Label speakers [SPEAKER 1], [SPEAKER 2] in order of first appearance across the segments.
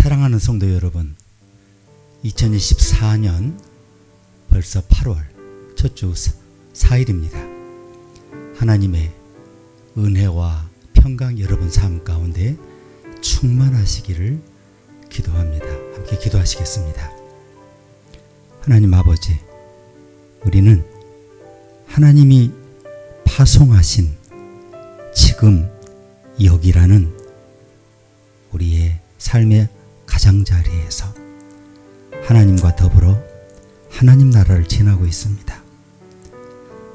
[SPEAKER 1] 사랑하는 성도 여러분, 2024년 벌써 8월 첫 주 4일입니다. 하나님의 은혜와 평강 여러분 삶 가운데 충만하시기를 기도합니다. 함께 기도하시겠습니다. 하나님 아버지, 우리는 하나님이 파송하신 지금 여기라는 우리의 삶의 가장자리에서 하나님과 더불어 하나님 나라를 지나고 있습니다.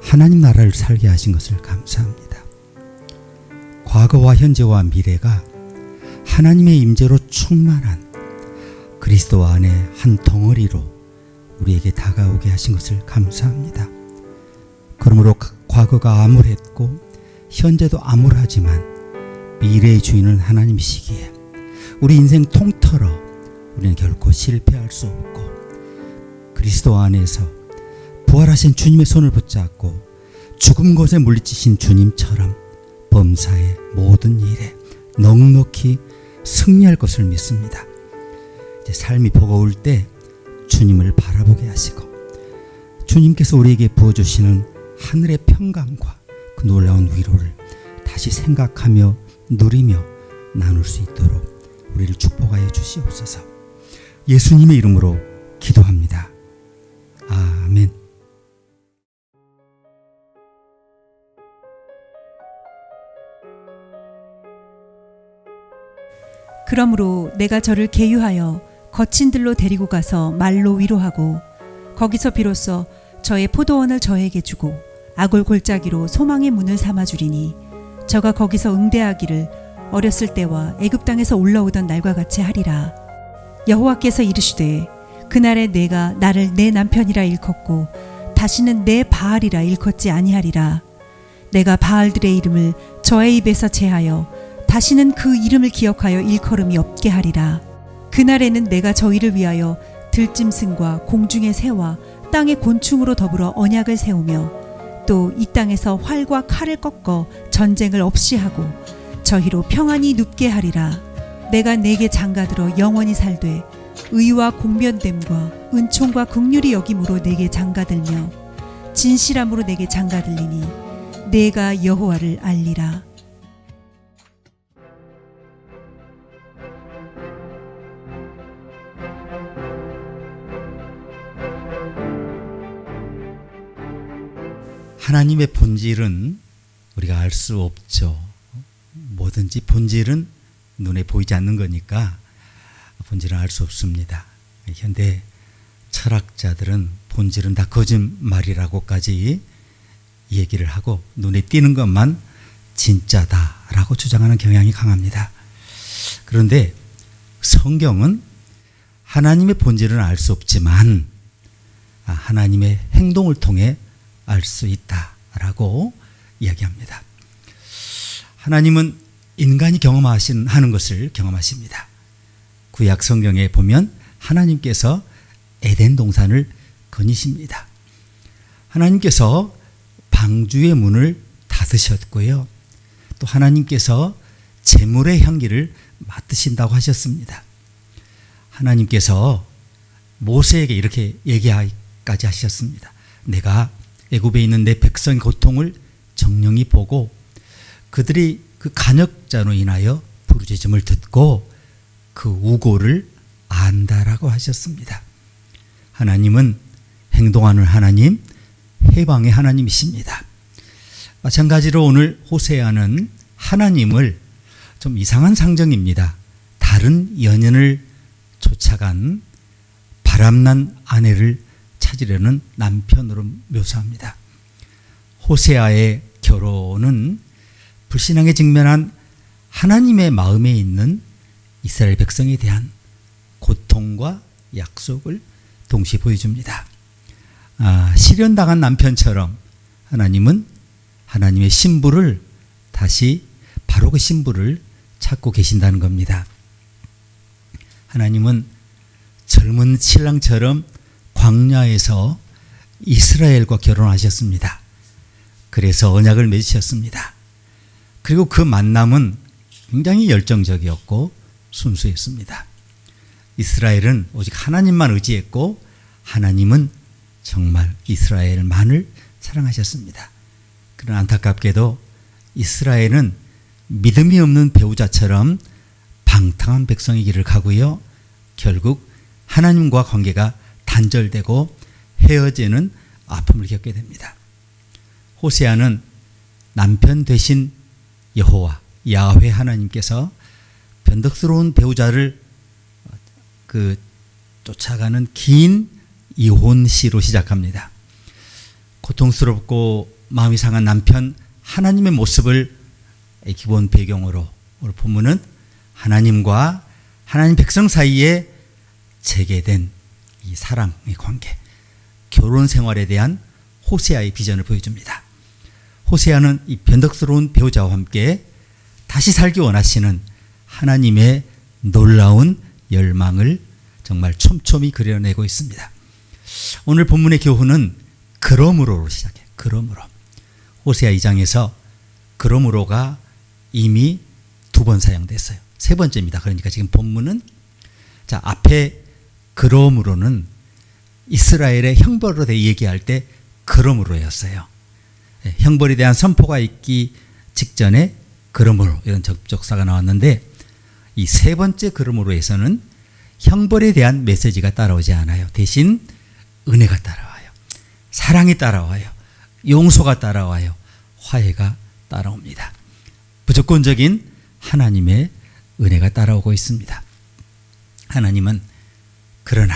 [SPEAKER 1] 하나님 나라를 살게 하신 것을 감사합니다. 과거와 현재와 미래가 하나님의 임재로 충만한 그리스도 안에 한 덩어리로 우리에게 다가오게 하신 것을 감사합니다. 그러므로 과거가 암울했고 현재도 암울하지만 미래의 주인은 하나님이시기에 우리 인생 통틀어 우리는 결코 실패할 수 없고 그리스도 안에서 부활하신 주님의 손을 붙잡고 죽음 것에 물리치신 주님처럼 범사의 모든 일에 넉넉히 승리할 것을 믿습니다. 이제 삶이 버거울 때 주님을 바라보게 하시고 주님께서 우리에게 부어주시는 하늘의 평강과 그 놀라운 위로를 다시 생각하며 누리며 나눌 수 있도록 우리를 축복하여 주시옵소서. 예수님의 이름으로 기도합니다. 아멘.
[SPEAKER 2] 그러므로 내가 저를 계유하여 거친 들로 데리고 가서 말로 위로하고 거기서 비로소 저의 포도원을 저에게 주고 아골 골짜기로 소망의 문을 삼아 주리니 저가 거기서 응대하기를 어렸을 때와 애굽 땅에서 올라오던 날과 같이 하리라. 여호와께서 이르시되 그날에 내가 나를 내 남편이라 일컫고 다시는 내 바알이라 일컫지 아니하리라. 내가 바알들의 이름을 저의 입에서 제하여 다시는 그 이름을 기억하여 일컬음이 없게 하리라. 그날에는 내가 저희를 위하여 들짐승과 공중의 새와 땅의 곤충으로 더불어 언약을 세우며 또 이 땅에서 활과 칼을 꺾어 전쟁을 없이 하고 저희로 평안히 눕게 하리라. 내가 내게 장가들어 영원히 살되 의와 공변됨과 은총과 긍휼이 여김으로 내게 장가들며 진실함으로 내게 장가들리니 내가 여호와를 알리라.
[SPEAKER 1] 하나님의 본질은 우리가 알 수 없죠. 뭐든지 본질은 눈에 보이지 않는 거니까 본질은 알 수 없습니다. 현대 철학자들은 본질은 다 거짓말이라고까지 얘기를 하고 눈에 띄는 것만 진짜다라고 주장하는 경향이 강합니다. 그런데 성경은 하나님의 본질은 알 수 없지만 하나님의 행동을 통해 알 수 있다라고 이야기합니다. 하나님은 인간이 하는 것을 경험하십니다. 구약 성경에 보면 하나님께서 에덴 동산을 거니십니다. 하나님께서 방주의 문을 닫으셨고요. 또 하나님께서 재물의 향기를 맡으신다고 하셨습니다. 하나님께서 모세에게 이렇게 얘기까지 하셨습니다. 내가 애굽에 있는 내 백성의 고통을 정령히 보고 그들이 그 간역자로 인하여 부르짖음을 듣고 그 우고를 안다라고 하셨습니다. 하나님은 행동하는 하나님, 해방의 하나님이십니다. 마찬가지로 오늘 호세아는 하나님을 좀 이상한 상정입니다. 다른 연인을 쫓아간 바람난 아내를 찾으려는 남편으로 묘사합니다. 호세아의 결혼은 불신앙에 직면한 하나님의 마음에 있는 이스라엘 백성에 대한 고통과 약속을 동시에 보여줍니다. 실현당한 남편처럼 하나님은 하나님의 신부를 다시 바로 그 신부를 찾고 계신다는 겁니다. 하나님은 젊은 신랑처럼 광야에서 이스라엘과 결혼하셨습니다. 그래서 언약을 맺으셨습니다. 그리고 그 만남은 굉장히 열정적이었고 순수했습니다. 이스라엘은 오직 하나님만 의지했고 하나님은 정말 이스라엘만을 사랑하셨습니다. 그러나 안타깝게도 이스라엘은 믿음이 없는 배우자처럼 방탕한 백성의 길을 가고요. 결국 하나님과 관계가 단절되고 헤어지는 아픔을 겪게 됩니다. 호세아는 남편 대신 여호와 야훼 하나님께서 변덕스러운 배우자를 쫓아가는 긴 이혼 시로 시작합니다. 고통스럽고 마음이 상한 남편 하나님의 모습을 기본 배경으로 오늘 본문은 하나님과 하나님 백성 사이에 재개된 이 사랑의 관계, 결혼 생활에 대한 호세아의 비전을 보여줍니다. 호세아는 이 변덕스러운 배우자와 함께 다시 살기 원하시는 하나님의 놀라운 열망을 정말 촘촘히 그려내고 있습니다. 오늘 본문의 교훈은 그러므로로 시작해요. 그러므로. 호세아 2장에서 그러므로가 이미 2번 사용됐어요. 세 번째입니다. 그러니까 지금 본문은 앞에 그러므로는 이스라엘의 형벌에 대해 얘기할 때 그러므로였어요. 형벌에 대한 선포가 있기 직전에 그러므로 이런 접속사가 나왔는데 이 세 번째 그러므로에서는 형벌에 대한 메시지가 따라오지 않아요. 대신 은혜가 따라와요. 사랑이 따라와요. 용서가 따라와요. 화해가 따라옵니다. 무조건적인 하나님의 은혜가 따라오고 있습니다. 하나님은 그러나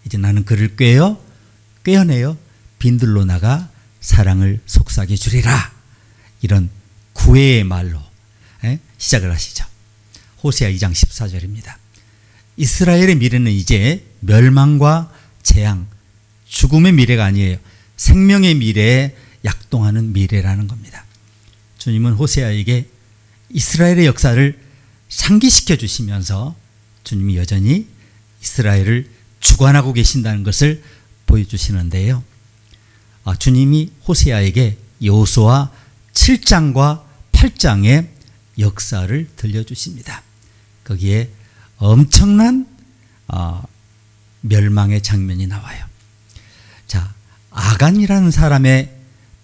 [SPEAKER 1] 이제 나는 그를 꿰어내어 빈들로 나가 사랑을 속삭여 주리라. 이런 구애의 말로 시작을 하시죠. 호세아 2장 14절입니다. 이스라엘의 미래는 이제 멸망과 재앙, 죽음의 미래가 아니에요. 생명의 미래에 약동하는 미래라는 겁니다. 주님은 호세아에게 이스라엘의 역사를 상기시켜 주시면서 주님이 여전히 이스라엘을 주관하고 계신다는 것을 보여주시는데요. 주님이 호세아에게 여호수아 7장과 8장의 역사를 들려주십니다. 거기에 엄청난 멸망의 장면이 나와요. 아간이라는 사람의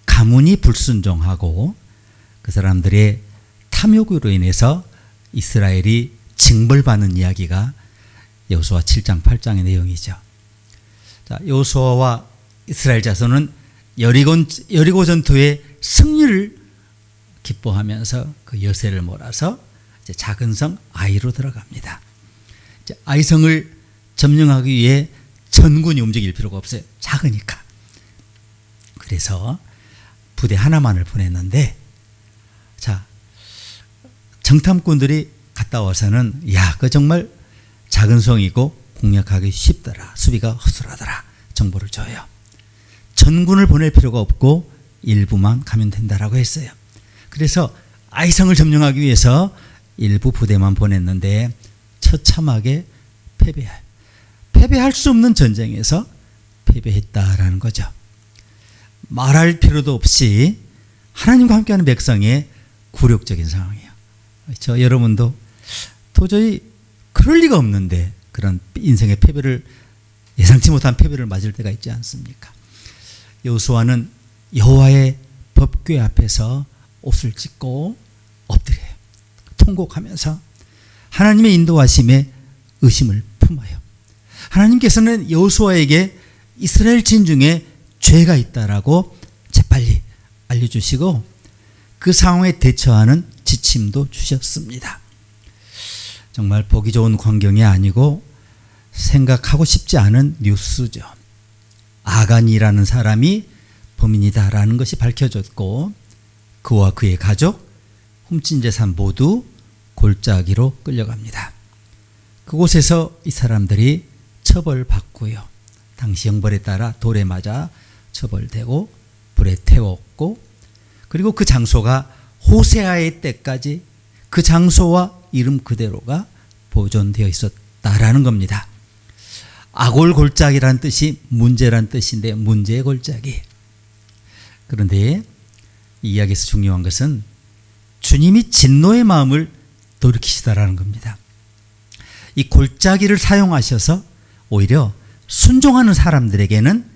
[SPEAKER 1] 가문이 불순종하고 그 사람들의 탐욕으로 인해서 이스라엘이 징벌받는 이야기가 여호수아 7장 8장의 내용이죠. 여호수아와 이스라엘 자손은 여리고 전투의 승리를 기뻐하면서 그 여세를 몰아서 이제 작은 성 아이로 들어갑니다. 이제 아이성을 점령하기 위해 전군이 움직일 필요가 없어요. 작으니까. 그래서 부대 하나만을 보냈는데 정탐꾼들이 갔다 와서는 그 정말 작은 성이고 공략하기 쉽더라. 수비가 허술하더라. 정보를 줘요. 전군을 보낼 필요가 없고 일부만 가면 된다라고 했어요. 그래서 아이성을 점령하기 위해서 일부 부대만 보냈는데 처참하게 패배할 수 없는 전쟁에서 패배했다라는 거죠. 말할 필요도 없이 하나님과 함께하는 백성의 굴욕적인 상황이에요. 여러분도 도저히 그럴 리가 없는데 그런 인생의 패배를 예상치 못한 패배를 맞을 때가 있지 않습니까? 여호수아는 여호와의 법궤 앞에서 옷을 찢고 엎드려요. 통곡하면서 하나님의 인도하심에 의심을 품어요. 하나님께서는 여호수아에게 이스라엘 진 중에 죄가 있다라고 재빨리 알려주시고 그 상황에 대처하는 지침도 주셨습니다. 정말 보기 좋은 광경이 아니고 생각하고 싶지 않은 뉴스죠. 아간이라는 사람이 범인이다라는 것이 밝혀졌고 그와 그의 가족, 훔친 재산 모두 골짜기로 끌려갑니다. 그곳에서 이 사람들이 처벌받고요. 당시 형벌에 따라 돌에 맞아 처벌되고 불에 태웠고 그리고 그 장소가 호세아의 때까지 그 장소와 이름 그대로가 보존되어 있었다라는 겁니다. 아골 골짜기란 뜻이 문제란 뜻인데 문제의 골짜기. 그런데 이 이야기에서 중요한 것은 주님이 진노의 마음을 돌이키시다라는 겁니다. 이 골짜기를 사용하셔서 오히려 순종하는 사람들에게는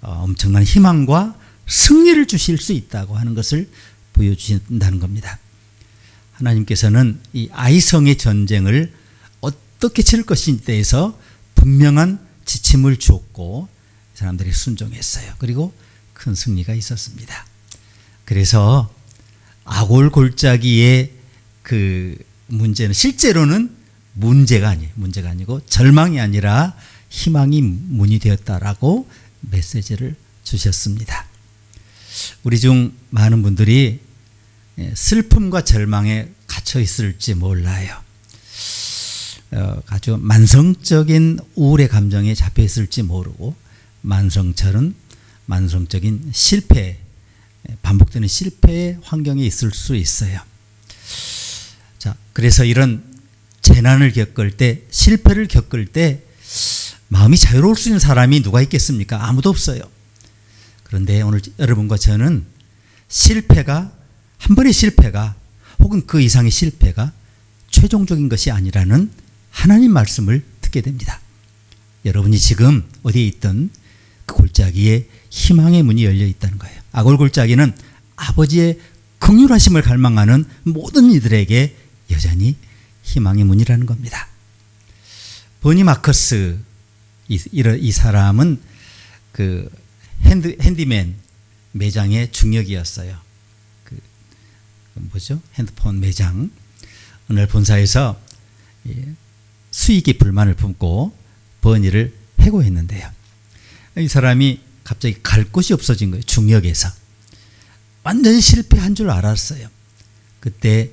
[SPEAKER 1] 엄청난 희망과 승리를 주실 수 있다고 하는 것을 보여주신다는 겁니다. 하나님께서는 이 아이성의 전쟁을 어떻게 치를 것인지에 대해서 분명한 지침을 주었고 사람들이 순종했어요. 그리고 큰 승리가 있었습니다. 그래서 아골 골짜기의 그 문제는 실제로는 문제가 아니고 절망이 아니라 희망이 문이 되었다라고 메시지를 주셨습니다. 우리 중 많은 분들이 슬픔과 절망에 갇혀 있을지 몰라요. 아주 만성적인 우울의 감정에 잡혀 있을지 모르고 만성적인 실패, 반복되는 실패의 환경에 있을 수 있어요. 자, 그래서 이런 재난을 겪을 때, 실패를 겪을 때 마음이 자유로울 수 있는 사람이 누가 있겠습니까? 아무도 없어요. 그런데 오늘 여러분과 저는 한 번의 실패가 혹은 그 이상의 실패가 최종적인 것이 아니라는 하나님 말씀을 듣게 됩니다. 여러분이 지금 어디에 있든 그 골짜기에 희망의 문이 열려 있다는 거예요. 아골 골짜기는 아버지의 긍휼하심을 갈망하는 모든 이들에게 여전히 희망의 문이라는 겁니다. 버니 마커스 이 사람은 그 핸디맨 매장의 중역이었어요. 핸드폰 매장. 오늘 본사에서 수익이 불만을 품고 버니를 해고했는데요. 이 사람이 갑자기 갈 곳이 없어진 거예요. 중역에서. 완전히 실패한 줄 알았어요. 그때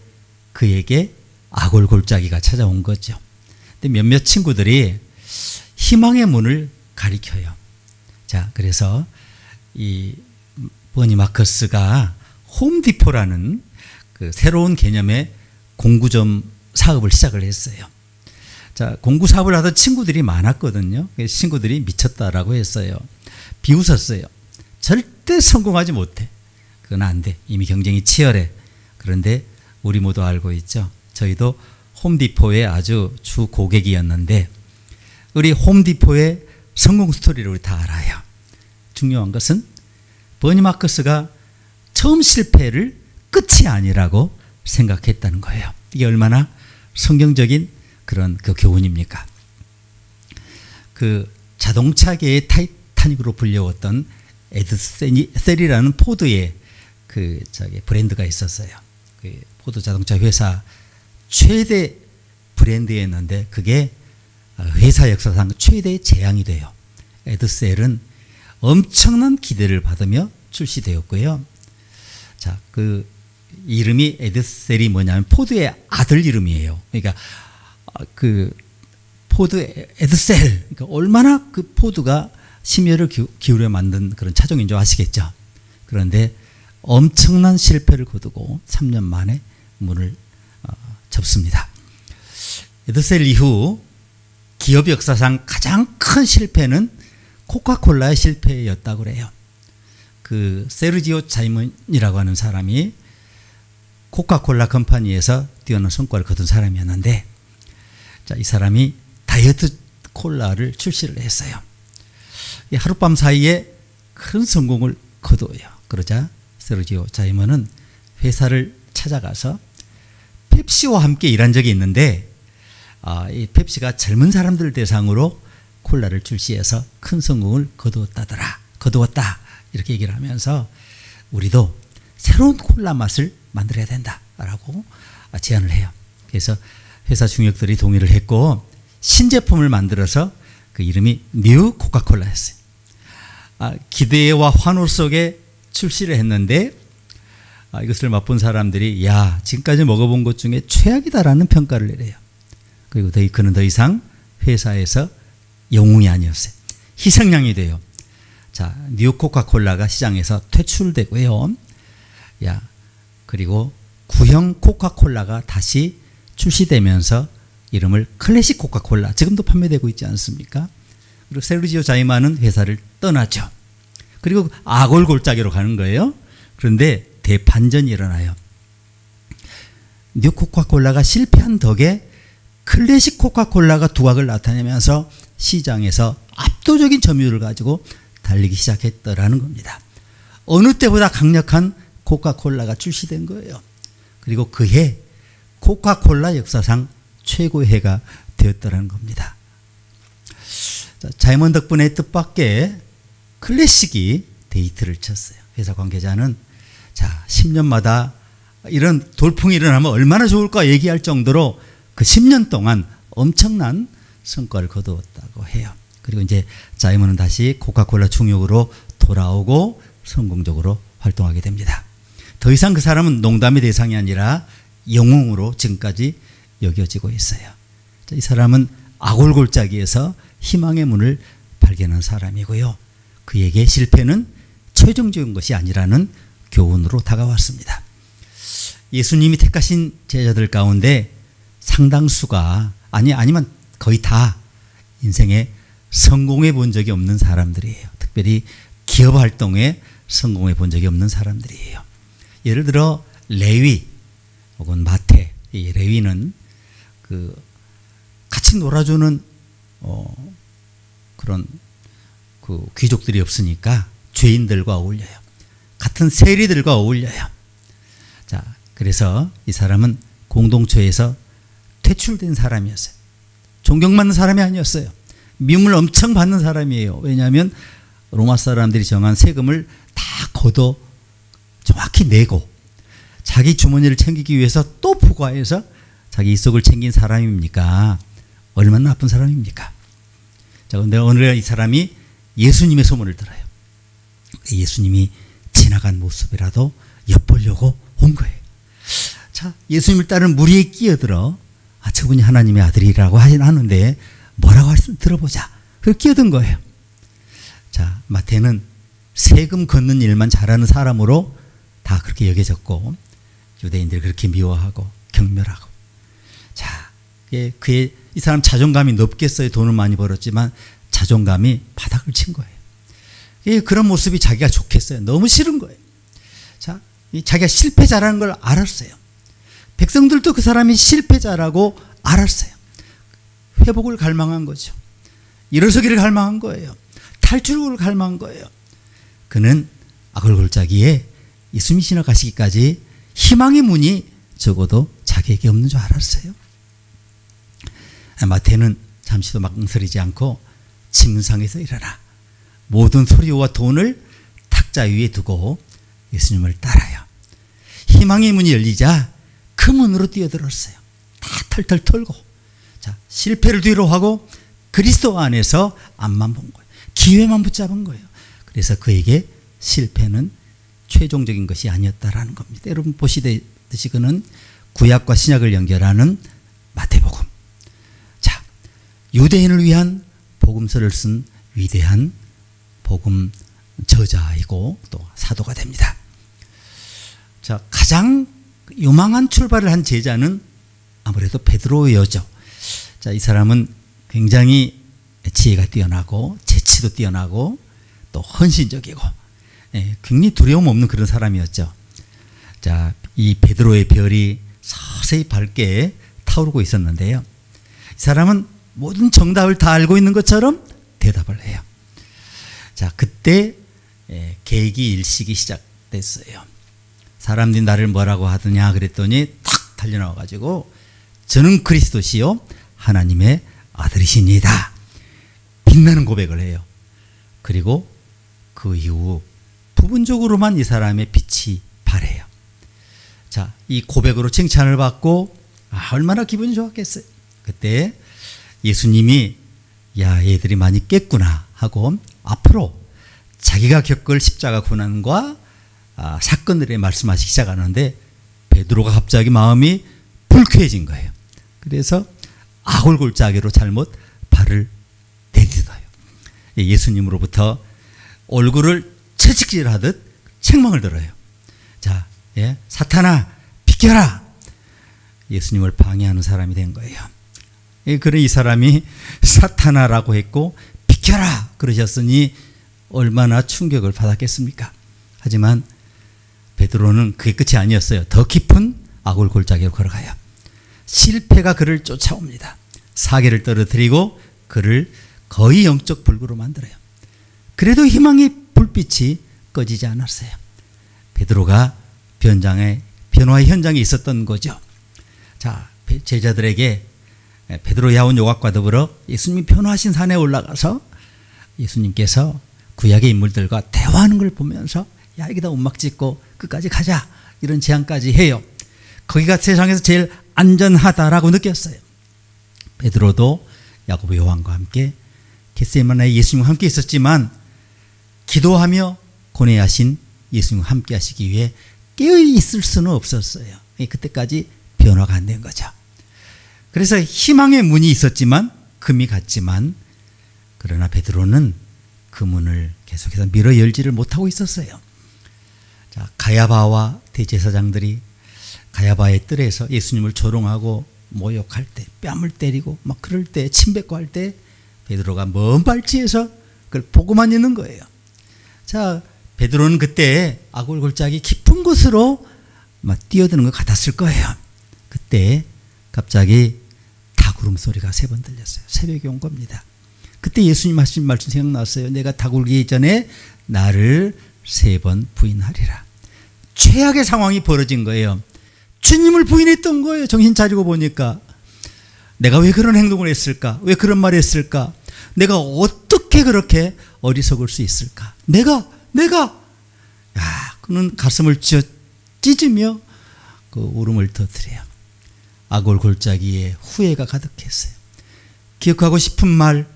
[SPEAKER 1] 그에게 아골 골짜기가 찾아온 거죠. 근데 몇몇 친구들이 희망의 문을 가리켜요. 자, 그래서 이 버니 마커스가 홈디포라는 그 새로운 개념의 공구점 사업을 시작을 했어요. 자, 공구 사업을 하던 친구들이 많았거든요. 친구들이 미쳤다라고 했어요. 비웃었어요. 절대 성공하지 못해. 그건 안 돼. 이미 경쟁이 치열해. 그런데 우리 모두 알고 있죠. 저희도 홈디포의 아주 주 고객이었는데 우리 홈디포의 성공 스토리를 우리 다 알아요. 중요한 것은 버니 마커스가 처음 실패를 끝이 아니라고 생각했다는 거예요. 이게 얼마나 성경적인 그런 그 교훈입니까? 그 자동차계의 타이타닉으로 불려왔던 에드셀이라는 포드의 그 브랜드가 있었어요. 그 포드 자동차 회사 최대 브랜드였는데 그게 회사 역사상 최대의 재앙이 돼요. 에드셀은 엄청난 기대를 받으며 출시되었고요. 자, 그 이름이 에드셀이 뭐냐면 포드의 아들 이름이에요. 그러니까 그 포드 에드셀, 그러니까 얼마나 그 포드가 심혈을 기울여 만든 그런 차종인 줄 아시겠죠. 그런데 엄청난 실패를 거두고 3년 만에 문을 접습니다. 에드셀 이후 기업 역사상 가장 큰 실패는 코카콜라의 실패였다고 그래요. 그 세르지오 자이먼이라고 하는 사람이 코카콜라 컴퍼니에서 뛰어난 성과를 거둔 사람이었는데, 자, 이 사람이 다이어트 콜라를 출시를 했어요. 하룻밤 사이에 큰 성공을 거두어요. 그러자 세르지오 자이먼은 회사를 찾아가서 펩시와 함께 일한 적이 있는데, 이 펩시가 젊은 사람들 대상으로 콜라를 출시해서 큰 성공을 거두었다. 이렇게 얘기를 하면서 우리도 새로운 콜라 맛을 만들어야 된다라고 제안을 해요. 그래서 회사 중역들이 동의를 했고 신제품을 만들어서 그 이름이 뉴 코카콜라였어요. 기대와 환호 속에 출시를 했는데 이것을 맛본 사람들이 야, 지금까지 먹어본 것 중에 최악이다라는 평가를 내려요. 그리고 그는 더 이상 회사에서 영웅이 아니었어요. 희생양이 돼요. 자, 뉴 코카콜라가 시장에서 퇴출되고요. 그리고 구형 코카콜라가 다시 출시되면서 이름을 클래식 코카콜라, 지금도 판매되고 있지 않습니까? 그리고 세르지오 자이만은 회사를 떠나죠. 그리고 아골 골짜기로 가는 거예요. 그런데 대반전이 일어나요. 뉴 코카콜라가 실패한 덕에 클래식 코카콜라가 두각을 나타내면서 시장에서 압도적인 점유율을 가지고 달리기 시작했더라는 겁니다. 어느 때보다 강력한 코카콜라가 출시된 거예요. 그리고 그 해 코카콜라 역사상 최고의 해가 되었더라는 겁니다. 자이먼 덕분에 뜻밖의 클래식이 데이트를 쳤어요. 회사 관계자는 10년마다 이런 돌풍이 일어나면 얼마나 좋을까 얘기할 정도로 그 10년 동안 엄청난 성과를 거두었다고 해요. 그리고 이제 자이먼은 다시 코카콜라 충육으로 돌아오고 성공적으로 활동하게 됩니다. 더 이상 그 사람은 농담의 대상이 아니라 영웅으로 지금까지 여겨지고 있어요. 이 사람은 아골골짜기에서 희망의 문을 발견한 사람이고요. 그에게 실패는 최종적인 것이 아니라는 교훈으로 다가왔습니다. 예수님이 택하신 제자들 가운데 상당수가 아니면 거의 다 인생에 성공해 본 적이 없는 사람들이에요. 특별히 기업 활동에 성공해 본 적이 없는 사람들이에요. 예를 들어 레위 혹은 마태. 이 레위는 같이 놀아주는 그런 귀족들이 없으니까 죄인들과 어울려요. 같은 세리들과 어울려요. 자, 그래서 이 사람은 공동체에서 퇴출된 사람이었어요. 존경받는 사람이 아니었어요. 미움을 엄청 받는 사람이에요. 왜냐하면 로마 사람들이 정한 세금을 다 걷어 정확히 내고 자기 주머니를 챙기기 위해서 또 부과해서 자기 이속을 챙긴 사람입니까? 얼마나 나쁜 사람입니까? 자, 그런데 오늘 이 사람이 예수님의 소문을 들어요. 예수님이 지나간 모습이라도 엿보려고 온 거예요. 자, 예수님을 따르는 무리에 끼어들어 저분이 하나님의 아들이라고 하는데 뭐라고 할지 들어보자. 그래서 끼어든 거예요. 자, 마태는 세금 걷는 일만 잘하는 사람으로 다 그렇게 여겨졌고 유대인들이 그렇게 미워하고 경멸하고. 자, 이 사람 자존감이 높겠어요. 돈을 많이 벌었지만 자존감이 바닥을 친 거예요. 그런 모습이 자기가 좋겠어요. 너무 싫은 거예요. 자, 자기가 실패자라는 걸 알았어요. 백성들도 그 사람이 실패자라고 알았어요. 회복을 갈망한 거죠. 일어서기를 갈망한 거예요. 탈출을 갈망한 거예요. 그는 아골골짜기에 예수님이 지나가시기까지 희망의 문이 적어도 자기에게 없는 줄 알았어요. 마태는 잠시도 망설이지 않고 침상에서 일어나 모든 소리와 돈을 탁자 위에 두고 예수님을 따라요. 희망의 문이 열리자 그 문으로 뛰어들었어요. 다 털털 털고. 자, 실패를 뒤로 하고 그리스도 안에서 앞만 본 거예요. 기회만 붙잡은 거예요. 그래서 그에게 실패는 최종적인 것이 아니었다라는 겁니다. 여러분 보시듯이 그는 구약과 신약을 연결하는 마태복음. 자, 유대인을 위한 복음서를 쓴 위대한 복음 저자이고 또 사도가 됩니다. 자, 가장 유망한 출발을 한 제자는 아무래도 베드로였죠. 자, 이 사람은 굉장히 지혜가 뛰어나고 재치도 뛰어나고 또 헌신적이고 굉장히 두려움 없는 그런 사람이었죠. 자, 이 베드로의 별이 서서히 밝게 타오르고 있었는데요. 이 사람은 모든 정답을 다 알고 있는 것처럼 대답을 해요. 자, 그때 계기 일식이 시작됐어요. 사람들이 나를 뭐라고 하더냐 그랬더니 탁 달려나와 가지고 저는 그리스도시요 하나님의 아들이십니다. 빛나는 고백을 해요. 그리고 그 이후 부분적으로만 이 사람의 빛이 발해요. 자, 이 고백으로 칭찬을 받고 얼마나 기분이 좋았겠어요. 그때 예수님이 야, 얘들이 많이 깼구나 하고 앞으로 자기가 겪을 십자가 고난과 사건들에 말씀하시기 시작하는데 베드로가 갑자기 마음이 불쾌해진 거예요. 그래서 아골골짜기로 잘못 발을 내딛어요. 예수님으로부터 얼굴을 채찍질하듯 책망을 들어요. 자, 사탄아 비켜라. 예수님을 방해하는 사람이 된 거예요. 그래 이 사람이 사탄아라고 했고 비켜라 그러셨으니 얼마나 충격을 받았겠습니까? 하지만 베드로는 그게 끝이 아니었어요. 더 깊은 아골골짜기로 걸어가요. 실패가 그를 쫓아옵니다. 사계를 떨어뜨리고 그를 거의 영적 불구로 만들어요. 그래도 희망의 불빛이 꺼지지 않았어요. 베드로가 변화의 현장에 있었던 거죠. 자, 제자들에게 베드로, 야혼, 요각과 더불어 예수님이 변화하신 산에 올라가서 예수님께서 구약의 인물들과 대화하는 걸 보면서 야, 여기다 움막 짓고 끝까지 가자, 이런 제안까지 해요. 거기가 세상에서 제일 안전하다라고 느꼈어요. 베드로도 야고보, 요한과 함께 겟세마네에 예수님과 함께 있었지만 기도하며 고뇌하신 예수님과 함께 하시기 위해 깨어 있을 수는 없었어요. 그때까지 변화가 안 된 거죠. 그래서 희망의 문이 있었지만 금이 갔지만, 그러나 베드로는 그 문을 계속해서 밀어 열지를 못하고 있었어요. 자, 가야바와 대제사장들이 가야바의 뜰에서 예수님을 조롱하고 모욕할 때, 뺨을 때리고 막 그럴 때, 침뱉고 할 때 베드로가 먼 발치에서 그걸 보고만 있는 거예요. 자, 베드로는 그때 아골골짜기 깊은 곳으로 막 뛰어드는 것 같았을 거예요. 그때 갑자기 닭 울음소리가 3번 들렸어요. 새벽에 온 겁니다. 그때 예수님 하신 말씀 생각났어요. 내가 닭 울기 전에 나를 3번 부인하리라. 최악의 상황이 벌어진 거예요. 주님을 부인했던 거예요. 정신 차리고 보니까. 내가 왜 그런 행동을 했을까? 왜 그런 말을 했을까? 내가 어떻게 그렇게 어리석을 수 있을까? 내가 그는 가슴을 찢으며 그 울음을 터뜨려요. 아골 골짜기에 후회가 가득했어요. 기억하고 싶은 말,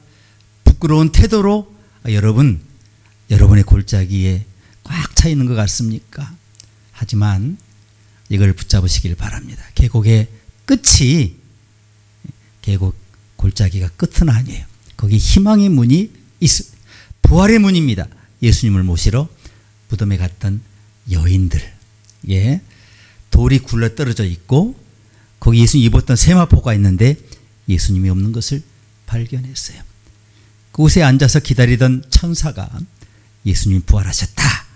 [SPEAKER 1] 부끄러운 태도로 여러분의 골짜기에 꽉 차 있는 것 같습니까? 하지만 이걸 붙잡으시길 바랍니다. 계곡의 끝이, 계곡 골짜기가 끝은 아니에요. 거기 희망의 문이 부활의 문입니다. 예수님을 모시러 무덤에 갔던 여인들, 돌이 굴러 떨어져 있고 거기 예수님 입었던 세마포가 있는데 예수님이 없는 것을 발견했어요. 그곳에 앉아서 기다리던 천사가 예수님이 부활하셨다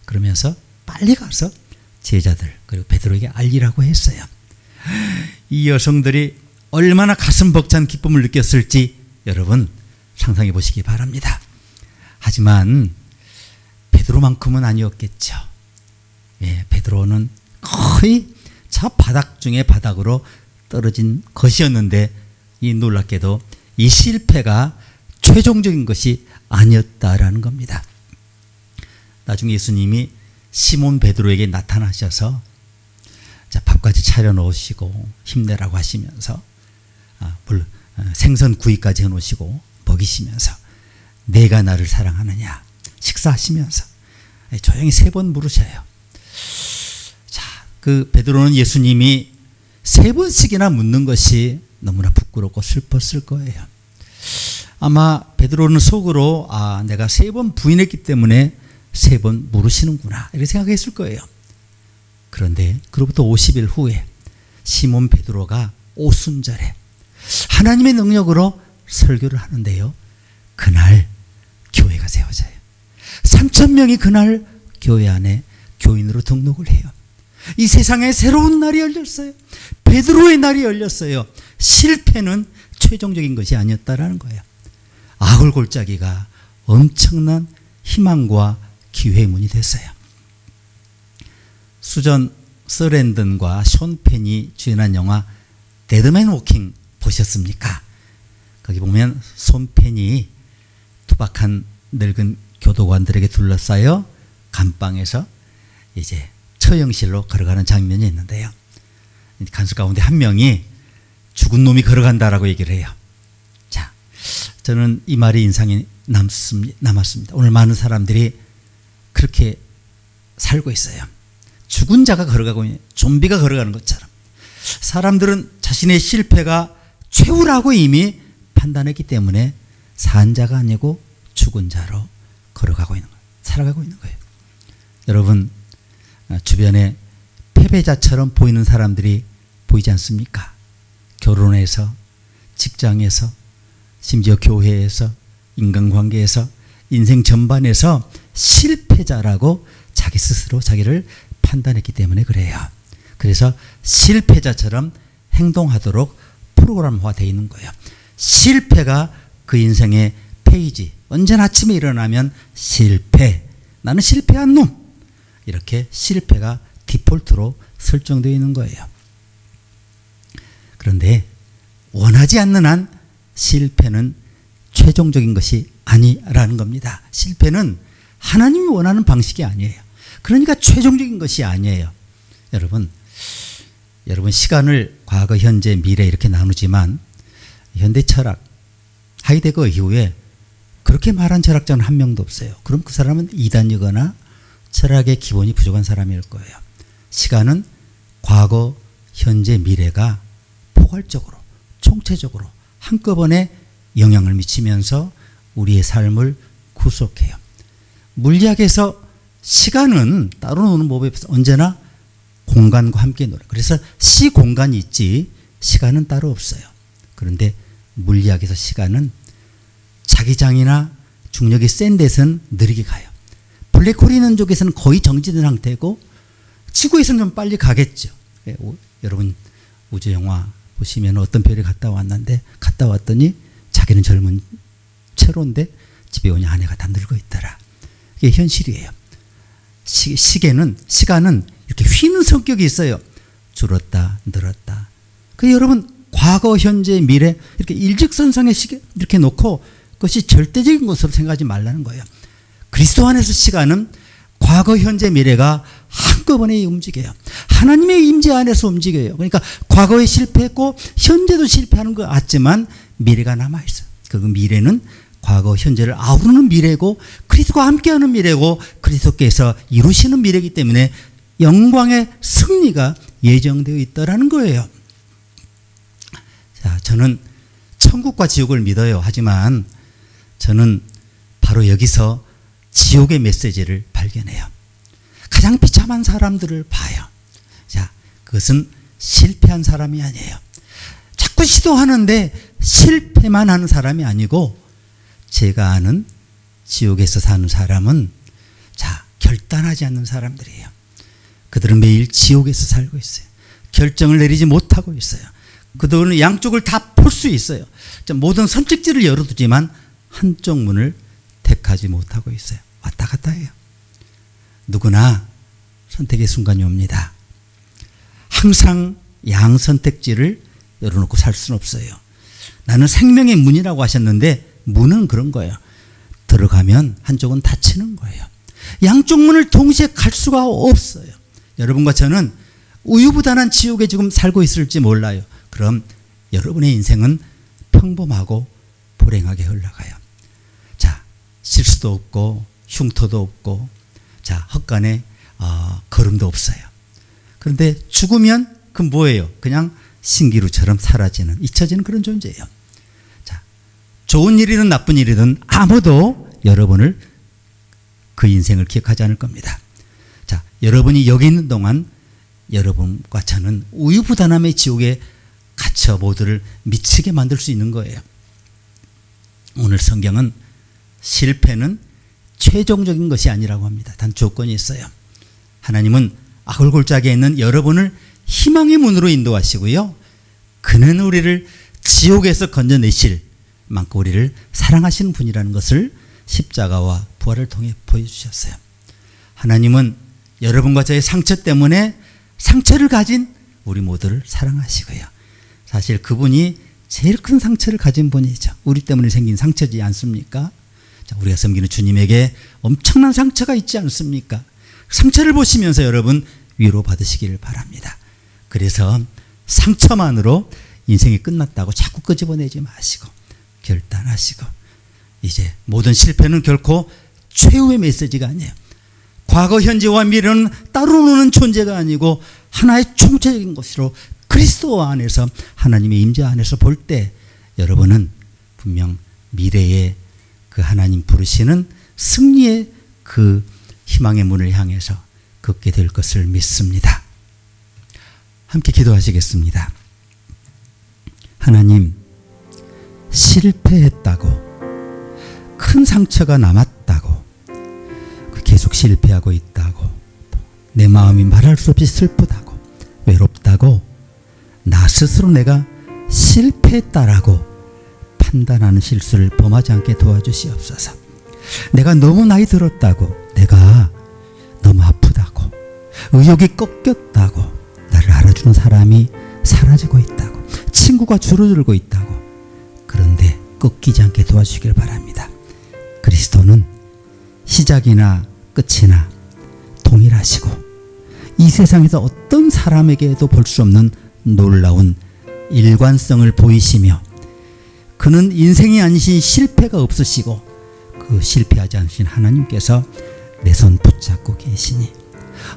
[SPEAKER 1] 그러면서 빨리 가서 제자들 그리고 베드로에게 알리라고 했어요. 이 여성들이 얼마나 가슴 벅찬 기쁨을 느꼈을지 여러분 상상해 보시기 바랍니다. 하지만 베드로만큼은 아니었겠죠. 베드로는 거의 저 바닥 중에 바닥으로 떨어진 것이었는데, 이 놀랍게도 이 실패가 최종적인 것이 아니었다라는 겁니다. 나중에 예수님이 시몬 베드로에게 나타나셔서 밥까지 차려 놓으시고 힘내라고 하시면서 생선 구이까지 해놓으시고 먹이시면서 내가 나를 사랑하느냐 식사하시면서 조용히 3번 물으셔요. 자, 그 베드로는 예수님이 3번씩이나 묻는 것이 너무나 부끄럽고 슬펐을 거예요. 아마 베드로는 속으로 내가 3번 부인했기 때문에 3번 물으시는구나 이렇게 생각했을 거예요. 그런데 그로부터 50일 후에 시몬 베드로가 오순절에 하나님의 능력으로 설교를 하는데요. 그날 교회가 세워져요. 3,000명이 그날 교회 안에 교인으로 등록을 해요. 이 세상에 새로운 날이 열렸어요. 베드로의 날이 열렸어요. 실패는 최종적인 것이 아니었다라는 거예요. 아골 골짜기가 엄청난 희망과 기회의 문이 됐어요. 수전 서랜든과 숀 펜이 주연한 영화 데드맨 워킹 보셨습니까? 거기 보면 숀 펜이 투박한 늙은 교도관들에게 둘러싸여 감방에서 이제 처형실로 걸어가는 장면이 있는데요. 간수 가운데 한 명이 죽은 놈이 걸어간다라고 얘기를 해요. 자, 저는 이 말이 인상이 남았습니다. 오늘 많은 사람들이 그렇게 살고 있어요. 죽은 자가 걸어가고 있는 좀비가 걸어가는 것처럼 사람들은 자신의 실패가 최후라고 이미 판단했기 때문에 산 자가 아니고 죽은 자로 걸어가고 있는 거예요. 살아가고 있는 거예요. 여러분 주변에 패배자처럼 보이는 사람들이 보이지 않습니까? 결혼에서, 직장에서, 심지어 교회에서, 인간관계에서, 인생 전반에서 실패자라고 자기 스스로 자기를 판단했기 때문에 그래요. 그래서 실패자처럼 행동하도록 프로그램화 되어 있는 거예요. 실패가 그 인생의 페이지. 언제나 아침에 일어나면 실패. 나는 실패한 놈. 이렇게 실패가 디폴트로 설정되어 있는 거예요. 그런데 원하지 않는 한 실패는 최종적인 것이 아니라는 겁니다. 실패는 하나님이 원하는 방식이 아니에요. 그러니까 최종적인 것이 아니에요. 여러분 시간을 과거, 현재, 미래 이렇게 나누지만 현대 철학, 하이데거 이후에 그렇게 말한 철학자는 한 명도 없어요. 그럼 그 사람은 이단이거나 철학의 기본이 부족한 사람일 거예요. 시간은 과거, 현재, 미래가 포괄적으로, 총체적으로 한꺼번에 영향을 미치면서 우리의 삶을 구속해요. 물리학에서 시간은 따로 노는 법에 비해서 언제나 공간과 함께 놀아요. 그래서 시공간이 있지 시간은 따로 없어요. 그런데 물리학에서 시간은 자기장이나 중력이 센 데서는 느리게 가요. 블랙홀이 있는 쪽에서는 거의 정지된 상태고 지구에서는 좀 빨리 가겠죠. 여러분 우주영화 보시면 어떤 별이 갔다 왔는데 갔다 왔더니 자기는 젊은 채로인데 집에 오니 아내가 다 늙어 있더라. 이게 현실이에요. 시간은 이렇게 휘는 성격이 있어요. 줄었다 늘었다. 그 여러분 과거 현재 미래 이렇게 일직선상의 시계 이렇게 놓고 그것이 절대적인 것으로 생각하지 말라는 거예요. 그리스도 안에서 시간은 과거 현재 미래가 한꺼번에 움직여요. 하나님의 임재 안에서 움직여요. 그러니까 과거에 실패했고 현재도 실패하는 것 같지만 미래가 남아있어요. 그 미래는 과거 현재를 아우르는 미래고 그리스도와 함께하는 미래고 그리스도께서 이루시는 미래이기 때문에 영광의 승리가 예정되어 있다라는 거예요. 자, 저는 천국과 지옥을 믿어요. 하지만 저는 바로 여기서 지옥의 메시지를 발견해요. 가장 비참한 사람들을 봐요. 자, 그것은 실패한 사람이 아니에요. 자꾸 시도하는데 실패만 하는 사람이 아니고 제가 아는 지옥에서 사는 사람은 자, 결단하지 않는 사람들이에요. 그들은 매일 지옥에서 살고 있어요. 결정을 내리지 못하고 있어요. 그들은 양쪽을 다 볼 수 있어요. 모든 선택지를 열어두지만 한쪽 문을 택하지 못하고 있어요. 왔다 갔다 해요. 누구나 선택의 순간이 옵니다. 항상 양선택지를 열어놓고 살 수는 없어요. 나는 생명의 문이라고 하셨는데 문은 그런 거예요. 들어가면 한쪽은 닫히는 거예요. 양쪽 문을 동시에 갈 수가 없어요. 여러분과 저는 우유부단한 지옥에 지금 살고 있을지 몰라요. 그럼 여러분의 인생은 평범하고 불행하게 흘러가요. 자, 실수도 없고 흉터도 없고 자, 헛간에 걸음도 없어요. 그런데 죽으면 그 뭐예요? 그냥 신기루처럼 사라지는 잊혀지는 그런 존재예요. 자, 좋은 일이든 나쁜 일이든 아무도 여러분을 그 인생을 기억하지 않을 겁니다. 자, 여러분이 여기 있는 동안 여러분과 저는 우유부단함의 지옥에 갇혀 모두를 미치게 만들 수 있는 거예요. 오늘 성경은 실패는 최종적인 것이 아니라고 합니다. 단 조건이 있어요. 하나님은 아골골짜기에 있는 여러분을 희망의 문으로 인도하시고요. 그는 우리를 지옥에서 건져내실 만큼 우리를 사랑하시는 분이라는 것을 십자가와 부활을 통해 보여주셨어요. 하나님은 여러분과 저의 상처 때문에 상처를 가진 우리 모두를 사랑하시고요. 사실 그분이 제일 큰 상처를 가진 분이죠. 우리 때문에 생긴 상처지 않습니까? 자, 우리가 섬기는 주님에게 엄청난 상처가 있지 않습니까? 상처를 보시면서 여러분 위로받으시기를 바랍니다. 그래서 상처만으로 인생이 끝났다고 자꾸 끄집어내지 마시고 결단하시고 이제 모든 실패는 결코 최후의 메시지가 아니에요. 과거, 현재와 미래는 따로 노는 존재가 아니고 하나의 총체적인 것으로 그리스도 안에서 하나님의 임재 안에서 볼 때 여러분은 분명 미래의 그 하나님 부르시는 승리의 그 희망의 문을 향해서 걷게 될 것을 믿습니다. 함께 기도하시겠습니다. 하나님, 실패했다고 큰 상처가 남았다고 계속 실패하고 있다고 내 마음이 말할 수 없이 슬프다고 외롭다고 나 스스로 내가 실패했다라고 판단하는 실수를 범하지 않게 도와주시옵소서. 내가 너무 나이 들었다고, 내가 너무 아프다고, 의욕이 꺾였다고, 나를 알아주는 사람이 사라지고 있다고, 친구가 줄어들고 있다고, 그런데 꺾이지 않게 도와주시길 바랍니다. 그리스도는 시작이나 끝이나 동일하시고 이 세상에서 어떤 사람에게도 볼 수 없는 놀라운 일관성을 보이시며, 그는 인생이 아니신 실패가 없으시고 그 실패하지 않으신 하나님께서 내 손 붙잡고 계시니,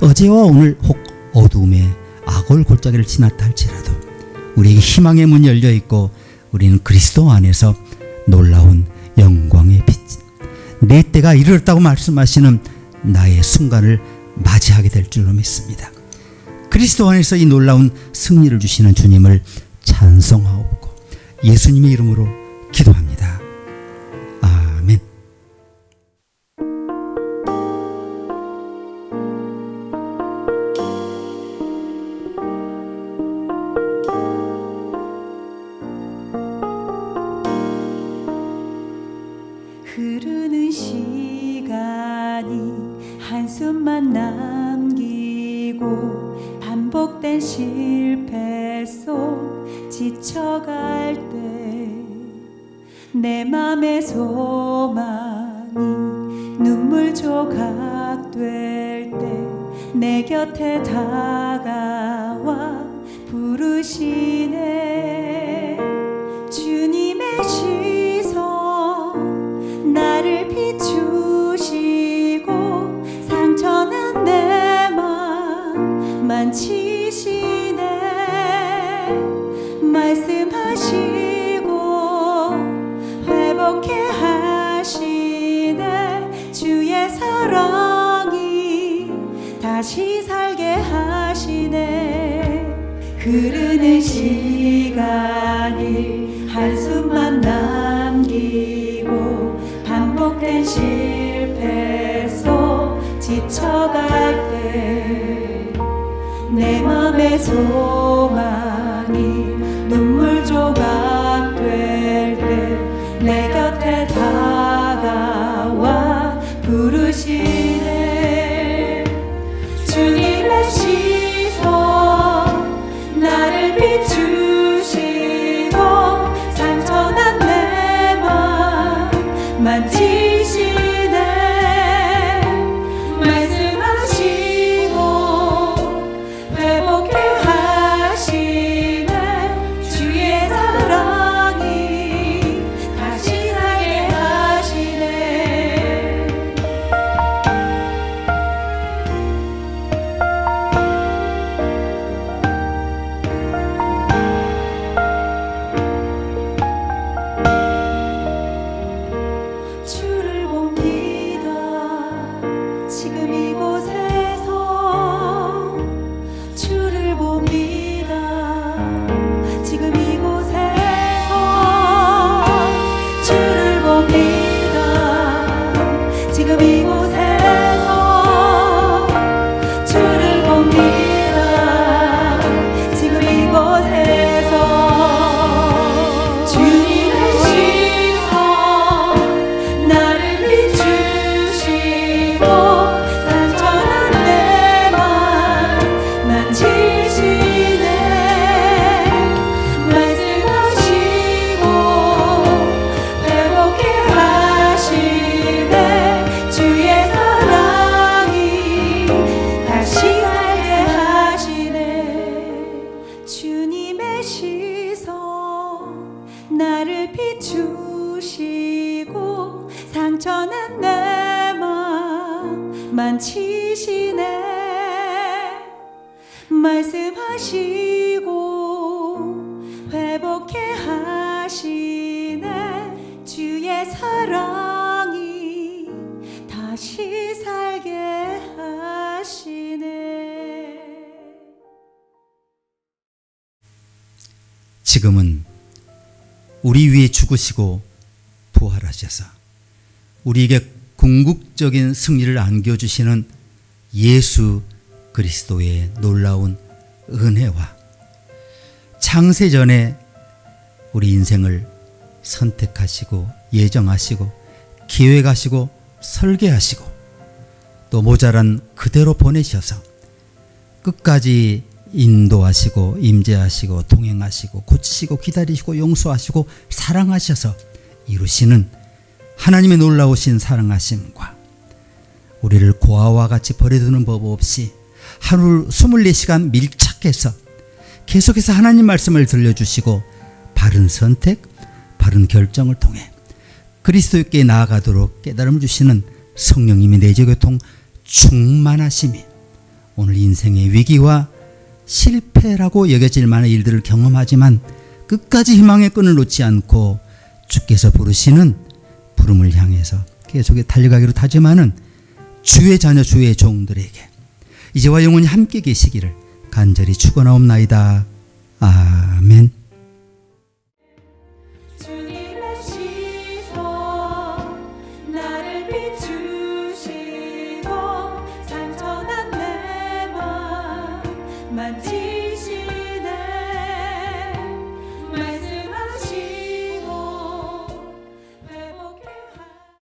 [SPEAKER 1] 어제와 오늘 혹 어둠의 악올 골짜기를 지났다 할지라도 우리에게 희망의 문이 열려 있고, 우리는 그리스도 안에서 놀라운 영광의 빛, 내 때가 이르렀다고 말씀하시는 나의 순간을 맞이하게 될 줄로 믿습니다. 그리스도 안에서 이 놀라운 승리를 주시는 주님을 찬송하옵고 예수님의 이름으로 기도합니다. 아멘.
[SPEAKER 2] 흐르는 시간이 한숨만 남기고 반복된 실패 속 지쳐갈 때, 내 맘의 소망이 눈물 조각 될 때 내 곁에 다가와 부르시네. 주님의 시선 나를 비추시고 상처난 내 맘 만지시네. 말씀하시고 회복해 하시네. 주의 사랑이 다시 살게 하시네. 흐르는 시간이 한숨만 남기고 반복된 실패 속 지쳐갈 때, 내 맘의 소망이 눈물 조각 될 때 내 곁에 다가와 부르시네. 주님의 시선 나를 비추시고 상처난 내 맘 만지시네. 말씀하시고 회복해 하시네. 주의 사랑이 다시 살게 하시네. 주를 봅니다. 지금 이곳에서 주를 봅니다. 지금 이곳에서 주를 봅니다. 지금 이곳에서 주를 봅니다. 지금 이곳에서 주님의 시선 나를 비추시고 상처난 내 맘 만지시네. 말씀하시고 회복해 하시네. 주의 사랑이 다시 살게 하시네. 주님의 시선 나를 비추시고 상처난 내 맘 만지시네. 말씀하시고 회복해 하시네. 주의 사랑이 다시 살게 하시네.
[SPEAKER 1] 지금은 우리 위에 죽으시고 부활하셔서 우리에게 궁극적인 승리를 안겨주시는 예수 그리스도의 놀라운 은혜와 창세전에 우리 인생을 선택하시고 예정하시고 계획하시고 설계하시고 또 모자란 그대로 보내셔서 끝까지 인도하시고 임재하시고 동행하시고 고치시고 기다리시고 용서하시고 사랑하셔서 이루시는 하나님의 놀라우신 사랑하심과 우리를 고아와 같이 버려두는 법 없이 하루 24시간 밀착해서 계속해서 하나님 말씀을 들려주시고 바른 선택, 바른 결정을 통해 그리스도께 나아가도록 깨달음 주시는 성령님의 내재교통 충만하심이 오늘 인생의 위기와 실패라고 여겨질 만한 일들을 경험하지만 끝까지 희망의 끈을 놓지 않고 주께서 부르시는 부름을 향해서 계속 달려가기로 다짐하는 주의 자녀 주의 종들에게 이제와 영원히 함께 계시기를 간절히 축원하옵나이다. 아멘.